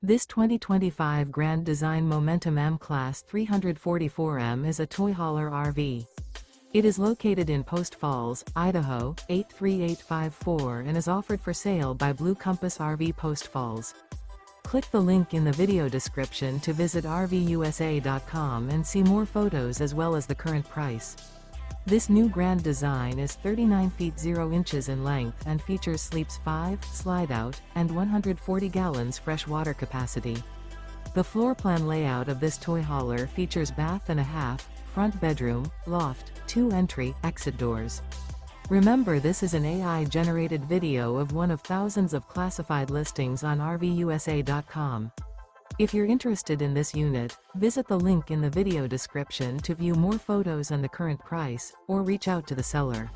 This 2025 Grand Design Momentum M-Class 344M is a toy hauler RV. It is located in Post Falls, Idaho, 83854 and is offered for sale by Blue Compass RV Post Falls. Click the link in the video description to visit RVUSA.com and see more photos as well as the current price. This new Grand Design is 39 feet 0 inches in length and features sleeps 5, slide-out, and 140 gallons fresh water capacity. The floor plan layout of this toy hauler features bath and a half, front bedroom, loft, 2 entry, exit doors. Remember, this is an AI-generated video of one of thousands of classified listings on RVUSA.com. If you're interested in this unit, visit the link in the video description to view more photos and the current price, or reach out to the seller.